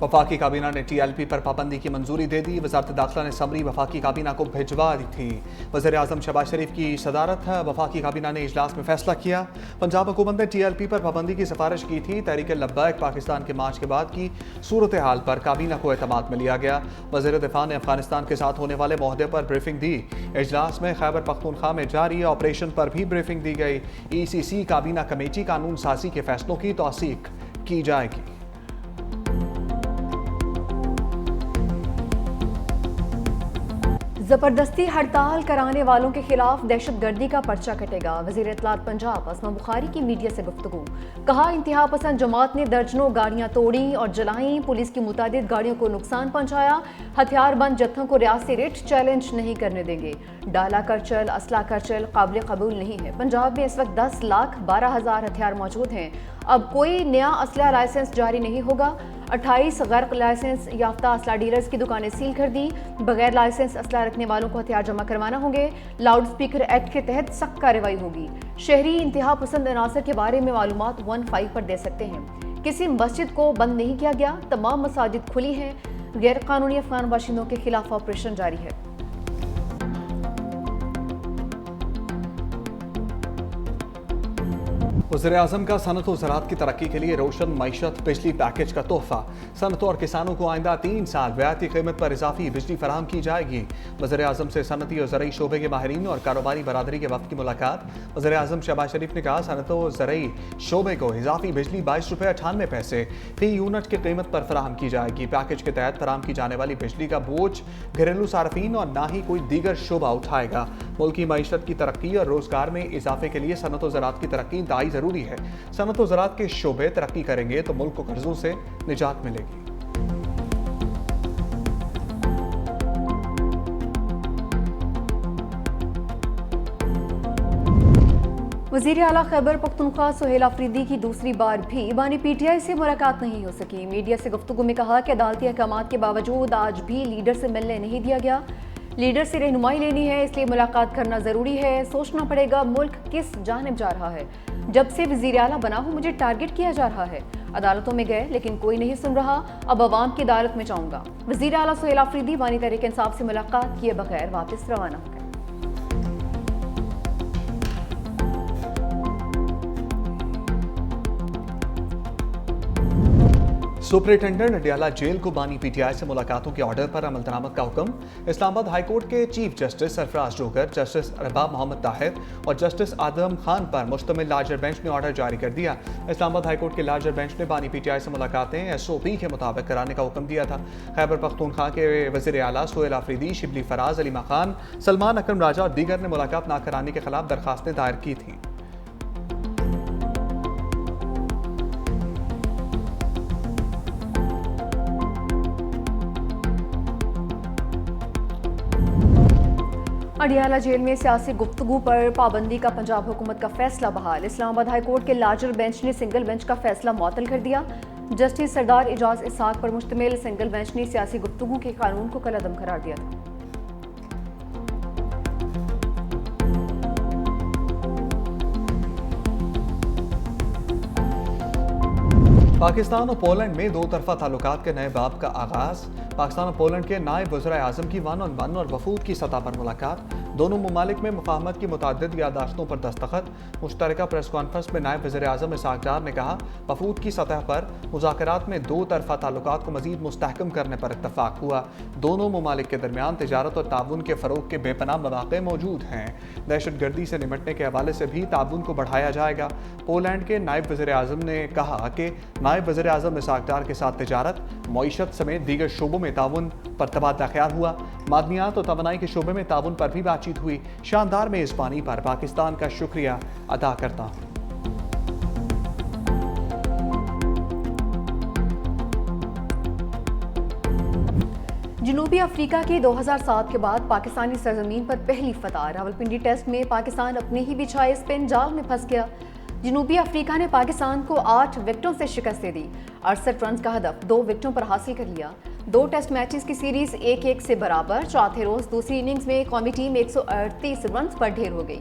वफाकी काबीना ने TLP पर पाबंदी की मंजूरी दे दी। वजारत दाखिला ने समरी वफाकी काबीना को भिजवा दी थी। वज़ीर आज़म शहबाज शरीफ की सदारत वफाकी काबीना ने इजलास में फैसला किया। पंजाब हुकूमत ने TLP पर पाबंदी की सिफारिश की थी। तहरीक लब्बैक पाकिस्तान के मार्च के बाद की सूरत हाल पर काबीना को एतमाद में लिया गया। वज़ीर दिफा ने अफगानिस्तान के साथ होने वाले मुआहदे पर ब्रीफिंग दी। इजलास में खैबर पख्तूनख्वा में जारी ऑपरेशन पर भी ब्रीफिंग दी गई। ECC काबीना कमेटी कानून साजी के फैसलों की तौसीक की जाएगी। जबरदस्ती हड़ताल कराने वालों के खिलाफ दहशतगर्दी का पर्चा कटेगा। वज़ीर इत्तलात पंजाब अस्मा बुखारी की मीडिया से गुफ्तगू। कहा, इंतहा पसंद जमात ने दर्जनों गाड़ियां तोड़ी और जलाई, पुलिस की मुतादिद गाड़ियों को नुकसान पहुंचाया। हथियारबंद जत्थों को रियासती रिट चैलेंज नहीं करने देंगे। डाला कर चल, असला कर चल काबिल कबूल नहीं है। पंजाब में इस वक्त 10,12,000 हथियार मौजूद हैं। अब कोई नया असला लाइसेंस जारी नहीं होगा। 28 गैर लाइसेंस याफ्ता असला डीलर्स की दुकानें सील कर दी। बगैर लाइसेंस असला रखने वालों को हथियार जमा करवाना होंगे। लाउड स्पीकर एक्ट के तहत सख्त कार्रवाई होगी। शहरी इंतहा पसंद अनासर के बारे में मालूमात 15 पर दे सकते हैं। किसी मस्जिद को बंद नहीं किया गया, तमाम मसाजिद खुली हैं। गैर कानूनी अफगान बाशिंदों के खिलाफ ऑपरेशन जारी है। वज़ीर आज़म का सनत और ज़राअत की तरक्की के लिए रोशन मईशत बिजली पैकेज का तोहफा। सनत और किसानों को आइंदा 3 साल रियायती कीमत पर इजाफी बिजली फराहम की जाएगी। वज़ीर आज़म से सनती और ज़रई शोबे के माहिरीन और कारोबारी बरादरी के वफ़द की मुलाकात। वज़ीर आज़म शहबाज शरीफ ने कहा, सनत और ज़रई शोबे को इजाफी बिजली 22 रुपये 98 पैसे फी यूनिट की कीमत पर फराहम की जाएगी। पैकेज के तहत फराहम की जाने वाली बिजली का बोझ घरेलू सार्फिन और ना ही कोई दीगर शोबा उठाएगा। मुल्की मईशत की तरक्की और रोजगार में इजाफे के लिए सनत और ज़राअत की तरक्की इंतहाई जरूरी है। सनत और ज़राअत के शोबे तरक्की करेंगे तो मुल्क को कर्जों से निजात मिलेगी। वज़ीर आला खैबर पख्तूनख्वा सुहेल अफरीदी की दूसरी बार भी बानी PTI से मुलाकात नहीं हो सकी। मीडिया से गुफ्तगू में कहा कि अदालती अहकामात के बावजूद आज भी लीडर से मिलने नहीं दिया गया। लीडर से रहनुमाई लेनी है, इसलिए मुलाकात करना ज़रूरी है। सोचना पड़ेगा मुल्क किस जानिब जा रहा है। जब से वज़ीर आला बना हूँ मुझे टारगेट किया जा रहा है। अदालतों में गए लेकिन कोई नहीं सुन रहा। अब अवाम की अदालत में जाऊँगा। वज़ीर आला सुहेल अफरीदी बानी तहरीक इंसाफ से मुलाकात किए बगैर वापस रवाना हो गए। सुपरिटेंडेंट अडियाला जेल को बानी PTI से मुलाकातों के ऑर्डर पर अमल दरामद का हुक्म। इस्लामाबाद हाईकोर्ट के चीफ जस्टिस सरफराज जोगर, जस्टिस रबाब मोहम्मद ताहिर और जस्टिस आदम खान पर मुश्तमिल लार्जर बेंच ने ऑर्डर जारी कर दिया। इस्लामाबाद हाईकोर्ट के लार्जर बेंच ने बानी PTI से मुलाकातें SOP के मुताबिक कराने का हुक्म दिया था। खैबर पख्तूनख्वा के वज़ीर आला सुहेल अफरीदी, शिबली फराज, अलीमा खान, सलमान अकरम राजा और दीगर ने मुलाकात न कराने के खिलाफ दरखास्तें दायर की थी। अडियाला जेल में सियासी गुफ्तगू पर पाबंदी का पंजाब हुकूमत का फैसला बहाल। इस्लामाबाद हाईकोर्ट के लार्जर बेंच ने सिंगल बेंच का फैसला मुअत्तल कर दिया। जस्टिस सरदार एजाज इसहाक पर मुश्तमिल सिंगल बेंच ने सियासी गुफ्तगू के कानून को कलअदम करार दिया था। पाकिस्तान और पोलैंड में दो तरफा ताल्लुकात के नए बाब का आगाज। पाकिस्तान और पोलैंड के नायब वज़ीर आज़म की 1-on-1 और वफूद की सतह पर मुलाकात। दोनों ममालिक में मुफाहमत की मुतअद्दिद यादाश्तों पर दस्तखत। मुश्तरका प्रेस कॉन्फ्रेंस में नायब वज़ीर आज़म इसहाक डार ने कहा, वफूद की सतह पर मुज़ाकरात में दो तरफा ताल्लुकात को मज़ीद मुस्तहकम करने पर इत्तफाक हुआ। दोनों ममालिक के दरमियान तिजारत और ताउन के फ़रोग के बेपनाह मौक़े मौजूद हैं। दहशतगर्दी से निपटने के हवाले से भी ताउन को बढ़ाया जाएगा। पोलैंड के नायब वज़ीर आज़म ने कहा कि नायब वज़ीर आज़म इसहाक डार के साथ तिजारत, मईशत समेत दीगर शोबों में ताउन पर तबादला ख्याल हुआ। मादनियात और तवानाई के शोबे में ताउन पर भी बातचीत हुई। शानदार मेज़बानी पर पाकिस्तान का शुक्रिया अदा करता हूँ। जनूबी अफ्रीका के 2007 के बाद पाकिस्तानी सरजमीन पर पहली फतह। रावलपिंडी टेस्ट में पाकिस्तान अपने ही बिछाए स्पिन जाल में फंस गया। जनूबी अफ्रीका ने पाकिस्तान को 8 विकेटों से शिकस्त दे दी। 68 रन का हदफ 2 विकेटों पर हासिल कर लिया। 2 टेस्ट मैचेस की सीरीज 1-1 से बराबर। चौथे रोज दूसरी इनिंग्स में कौमी टीम 138 रन पर ढेर हो गई।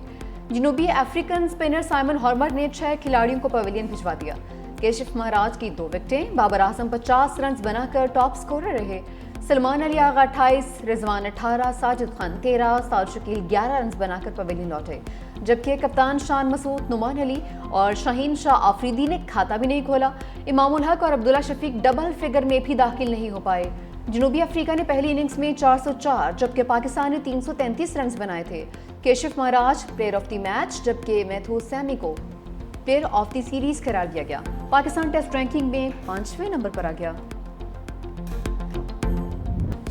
जनूबी अफ्रीकन स्पिनर साइमन हॉर्मर ने 6 खिलाड़ियों को पवेलियन भिजवा दिया। केशिफ महाराज की 2 विकेटें, बाबर आजम 50 रन बनाकर टॉप स्कोरर रहे। सलमान अली आगा 28, रिजवान 18, साजिद खान 13, साद शकील 11 रन बनाकर पवेलियन लौटे, जबकि कप्तान शान मसूद, नुमान अली और शाहीन शाह आफरीदी ने खाता भी नहीं खोला। इमामुल हक और अब्दुल्ला शफीक डबल फिगर में भी दाखिल नहीं हो पाए। जनूबी अफ्रीका ने पहली इनिंग्स में 404 जबकि पाकिस्तान ने 333 रन बनाए थे। केशिफ महाराज प्लेयर ऑफ द मैच जबकि महमूद सैमी को प्लेयर ऑफ द सीरीज करार दिया गया। पाकिस्तान टेस्ट रैंकिंग में 5वें नंबर पर आ गया।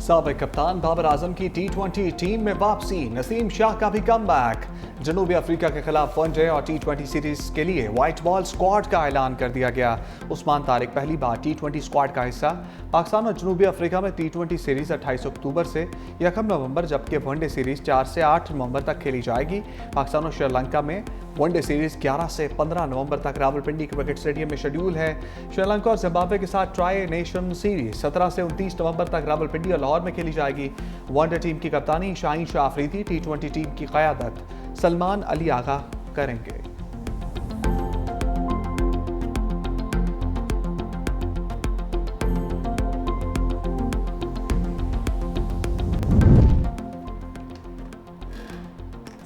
साबिक कप्तान बाबर आजम की T20 टीम में वापसी, नसीम शाह का भी कमबैक। जनूबी अफ्रीका के खिलाफ वनडे और T20 सीरीज के लिए व्हाइट बॉल स्क्वाड का ऐलान कर दिया गया। उस्मान तारिक पहली बार T20 स्क्वाड का हिस्सा। पाकिस्तान और जनूबी अफ्रीका में T20 सीरीज 28 अक्टूबर से 1 नवंबर जबकि वनडे सीरीज 4 से 8 नवंबर तक खेली जाएगी। पाकिस्तान और श्रीलंका में वनडे सीरीज 11 से 15 नवंबर तक रावलपिंडी क्रिकेट स्टेडियम में शेड्यूल है। श्रीलंका और जिम्बाब्वे के साथ ट्राई नेशन सीरीज 17 से 29 नवंबर तक रावलपिंडी और लाहौर में खेली जाएगी। वनडे टीम की कप्तानी शाहीन शाह आफरीदी, T20 टीम की क़यादत सलमान अली आगा करेंगे।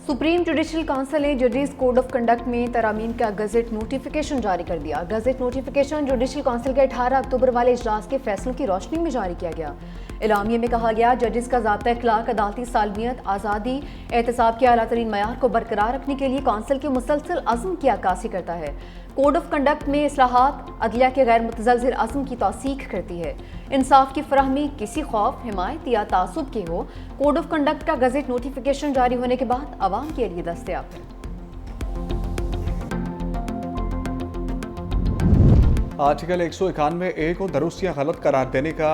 सुप्रीम जुडिशल काउंसिल ने जजेस कोड ऑफ कंडक्ट में तरामीम का गजट नोटिफिकेशन जारी कर दिया। गजट नोटिफिकेशन जुडिशल काउंसिल के 18 अक्टूबर वाले इजलास के फैसलों की रोशनी में जारी किया गया। एलामिया में कहा गया, जजेस का ज़ाब्ता अखलाक, अदालती सालमियत, आज़ादी, एहतसाब के आला तरीन मयार को बरकरार रखने के लिए काउंसिल के मुसलसल अज़्म की अक्कासी करता है। कोड ऑफ कंडक्ट में इस्लाहात अदलिया के गैर मुतज़लज़िल अज़्म की तौसीक करती है। इंसाफ की फराहमी किसी खौफ, हिमायत या तासुब के हो, कोड ऑफ कंडक्ट का गज़ट नोटिफिकेशन जारी होने के बाद आवाम के लिए दस्तयाब है। आर्टिकल 191A को दुरुस्त या गलत करार देने का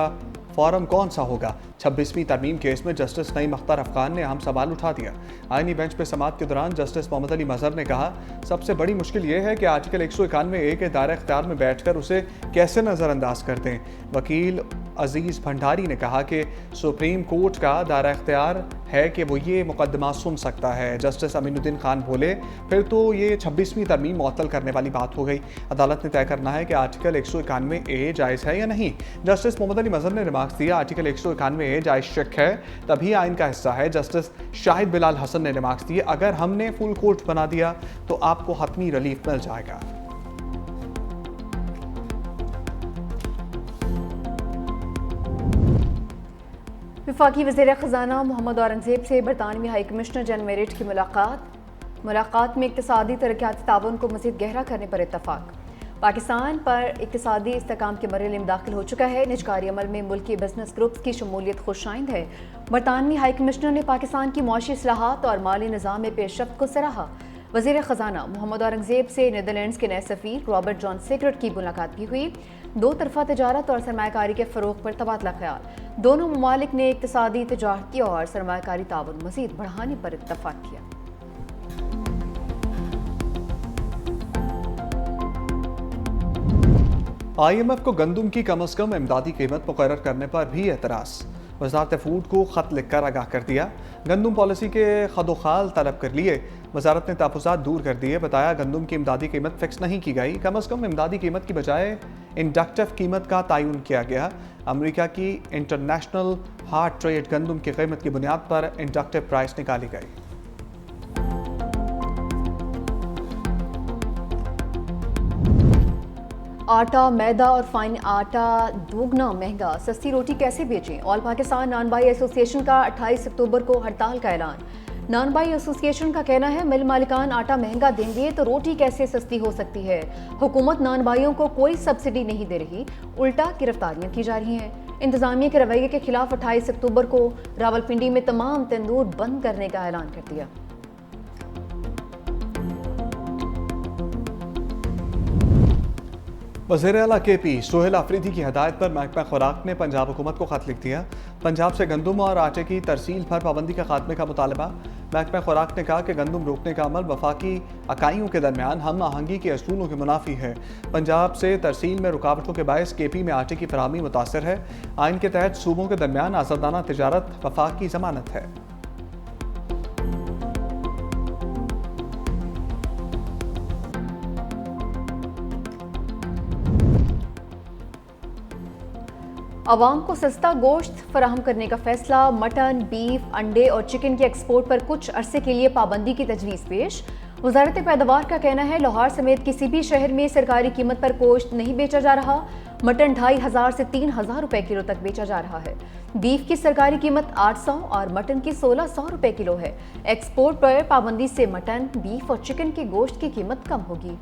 फॉरम कौन सा होगा? 26वीं तरमीम केस में जस्टिस नईम अख्तर अफगान ने अहम सवाल उठा दिया। आईनी बेंच पर समाअत के दौरान जस्टिस मोहम्मद अली मजहर ने कहा, सबसे बड़ी मुश्किल ये है कि आर्टिकल 191A के दायरे इख्तियार में बैठकर उसे कैसे नज़रअंदाज कर दें। वकील अजीज़ भंडारी ने कहा कि सुप्रीम कोर्ट का दायरा इख्तियार है कि वो ये मुकदमा सुन सकता है। जस्टिस अमीनुद्दीन खान बोले, फिर तो ये 26वीं तरमीम मुअत्तल करने वाली बात हो गई। अदालत ने तय करना है कि आर्टिकल 191A जायज़ है या नहीं। जस्टिस मोहम्मद अली मजहर ने रिमार्क्स दिया, आर्टिकल 191A जायज़ शक है तभी आइन का हिस्सा है। जस्टिस शाहिद बिलाल हसन ने रिमार्क्स दिए, अगर हमने फुल कोर्ट बना दिया तो आपको हतमी रिलीफ मिल जाएगा। वफाकी वज़ीर ख़ज़ाना मोहम्मद औरंगज़ेब से बरतानवी हाई कमिश्नर जनरल मेरिट की मुलाकात में इक़्तिसादी तरक्याती ताउन को मज़ीद गहरा करने पर इत्तफ़ाक़। पाकिस्तान पर इक़्तिसादी इस्तेहकाम के मरहले में दाखिल हो चुका है। निजकारी अमल में मुल्की बिजनेस ग्रुप्स की शमूलियत खुशाइंद है। बरतानवी हाई कमिश्नर ने पाकिस्तान की मुआशी इस्लाहात और माली निज़ाम में पेशरफ्त को सराहा। वज़ीर ख़ज़ाना मोहम्मद औरंगज़ेब से नीदरलैंड्स के नए सफ़ीर रॉबर्ट जॉन सेक्रेट की मुलाकात भी हुई। 2 तरफ़ा तजारत और सरमायाकारी के फ़रोग़ पर तबादला ख्याल। दोनों ममालिक ने इक़्तिसादी, तिजारती और सरमायाकारी ताउन मज़ीद बढ़ाने पर इत्तफ़ाक़ किया। IMF को गंदम की कम अज़ कम इमदादी कीमत मुकर्रर करने पर भी एतराज़। वज़ारत फूड को ख़त लिखकर आगाह कर दिया। गंदम पॉलिसी के खदोखाल तलब कर लिए। वज़ारत ने तहफ़्फ़ुज़ात दूर कर दिए। बताया, गंदम की इमदादी कीमत फ़िक्स नहीं की गई। कम अज़ कम इमदादी कीमत की बजाय इंडक्टिव कीमत का तयन किया गया। अमरीका की इंटरनेशनल हार्ड ट्रेड गंदम की कीमत की बुनियाद पर इंडक्टिव प्राइस निकाली गई। आटा, मैदा और फाइन आटा दोगुना महंगा, सस्ती रोटी कैसे बेचें? All Pakistan Nanbai association का 28 अक्टूबर को हड़ताल का ऐलान। नान बाई एसोसिएशन का कहना है, मिल मालिकान आटा महंगा देंगे तो रोटी कैसे सस्ती हो सकती है। हुकूमत नान बाइयों को कोई सब्सिडी नहीं दे रही, उल्टा गिरफ्तारियां की जा रही हैं। इंतजामिया के रवैये के खिलाफ 28 अक्टूबर को रावलपिंडी में तमाम तंदूर बंद करने का ऐलान कर दिया। वज़ीर आला KP सोहेल आफरीदी की हदायत पर महकमा खुराक ने पंजाब हुकूमत को खत लिख दिया। पंजाब से गंदम और आटे की तरसील पर पाबंदी के खात्मे का मुतालबा। महकमा खुराक ने कहा कि गंदम रोकने का अमल वफाकी इकाइयों के दरमियान हम आहंगी के असूलों के मुनाफी है। पंजाब से तरसील में रुकावटों के बायस KP में आटे की फराहमी मुतासर है। आइन के तहत सूबों के दरमियान आज़ादाना तिजारत वफाक की ज़मानत है। आवाम को सस्ता गोश्त फराहम करने का फैसला, मटन, बीफ, अंडे और चिकन के एक्सपोर्ट पर कुछ अरसे के लिए पाबंदी की तजवीज़ पेश। वजारत पैदावार का कहना है लाहौर समेत किसी भी शहर में सरकारी कीमत पर गोश्त नहीं बेचा जा रहा। मटन 2500 से 3000 रुपए किलो तक बेचा जा रहा है। बीफ की सरकारी कीमत 800 और मटन की 1600 रुपए किलो है। एक्सपोर्ट पर पाबंदी से मटन, बीफ और चिकन के गोश्त की कीमत कम होगी।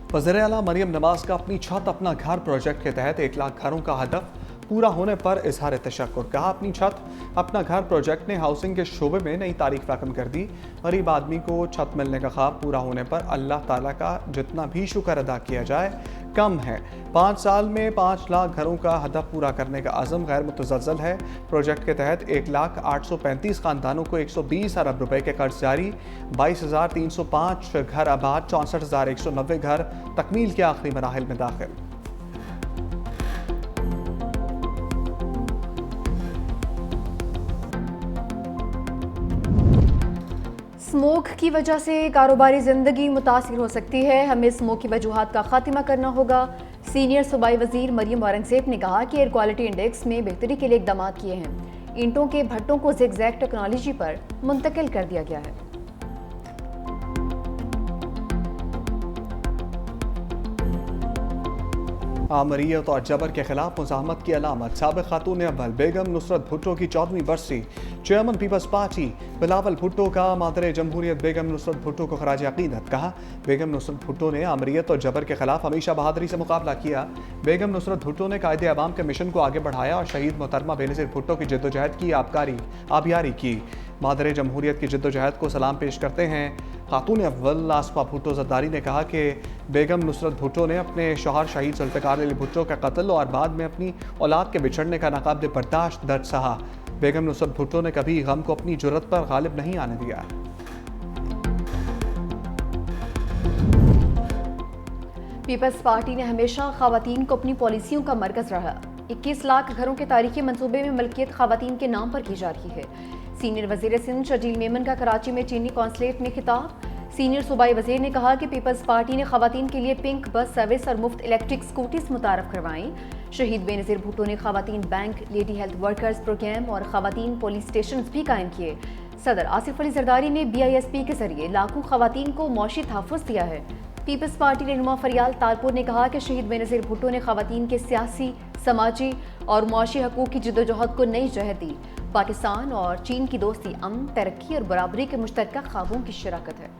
वज़ीर आला मरियम नवाज का अपनी छत अपना घर प्रोजेक्ट के तहत 1 लाख घरों का हदफ पूरा होने पर इजहार तशक्कुर। कहा, अपनी छत अपना घर प्रोजेक्ट ने हाउसिंग के शोबे में नई तारीख रकम कर दी। गरीब आदमी को छत मिलने का ख्वाब पूरा होने पर अल्लाह ताला का जितना भी शुक्र अदा किया जाए कम है। 5 साल में 5 लाख घरों का हदफ पूरा करने का अज़म गैर मुतज़लज़ल है। प्रोजेक्ट के तहत 1,835 खानदानों को 120 अरब रुपए के कर्ज जारी, 22,305 घर आबाद, 64,190 घर तकमील के आखिरी मराहिल में दाखिल। स्मोक की वजह से कारोबारी ज़िंदगी मुतासिर हो सकती है, हमें स्मोक की वजूहात का खात्मा करना होगा। सीनियर सूबाई वजीर मरियम औरंगज़ेब ने कहा कि एयर क्वालिटी इंडेक्स में बेहतरी के लिए इकदाम किए हैं। ईंटों के भट्टों को ज़िगज़ैग टेक्नोलॉजी पर मुंतकिल कर दिया गया है। आमरीत और जबर के खिलाफ मुज़ाहमत की अलामत। साबिक़ खातून अव्वल बेगम नुसरत भुट्टो की 14वीं बरसी। Chairman peoples party Bilawal Bhutto का मादर जमहूरियत बेगम नुसरत भुट्टो को खराज अक़ीदत। कहा, बेगम नुसरत भुट्टो ने आमरीत और जबर के खिलाफ हमेशा बहादुरी से मुकाबला किया। बेगम नुसरत भुट्टो ने कायदे अवाम के मिशन को आगे बढ़ाया और शहीद मोहतरमा बेनज़ीर भुट्टो की जद्दोजहद की आबियारी की। मादर जमहूरियत की जद्दोजहद को सलाम पेश करते हैं खातून अव्वल आसमा भुट्टो ज़रदारी ने कहा कि बेगम नुसरत भुट्टो ने अपने शौहर शहीद जुल्फ़िकार अली भुट्टो का कत्ल और बाद में अपनी औलाद के बिछड़ने का नाकाबिल बर्दाश्त दर्द सहा। बेगम नुसरत भुट्टो ने कभी गम को अपनी जुर्रत पर गालिब नहीं आने दिया। पीपल्स पार्टी ने हमेशा ख़वातीन को अपनी पॉलिसियों का मरकज़ रहा। 21 लाख घरों के तारीखी मंसूबे में मलकियत ख़वातीन के नाम पर की जा रही है। सीनियर वज़ीर सिंध शर्जील मेमन का कराची में चीनी कॉन्सुलेट में खिताब। सीनियर सूबाई वज़ीर ने कहा कि पीपल्स पार्टी ने ख़वातीन के लिए पिंक बस सर्विस और मुफ्त इलेक्ट्रिक स्कूटीज मुतारफ़ करवाई। शहीद बेनज़ीर भुट्टो ने ख़वातीन bank, lady health workers programme और ख़वातीन पुलिस स्टेशन भी कायम किए। सदर आसिफ अली जरदारी ने BISP के जरिए लाखों ख़वातीन को मौशी तहफ़्फ़ुज़ दिया है। पीपल्स पार्टी रहनुमा फरियाल तालपुर ने कहा कि शहीद बेनज़ीर भुट्टो ने ख़वातीन के सियासी, समाजी और मुआशी हकूक़ की जद्दोजहद को नई जहत दी। पाकिस्तान और चीन की दोस्ती अमन, तरक्की और बराबरी के मुश्तरका ख्वाबों की शराकत है।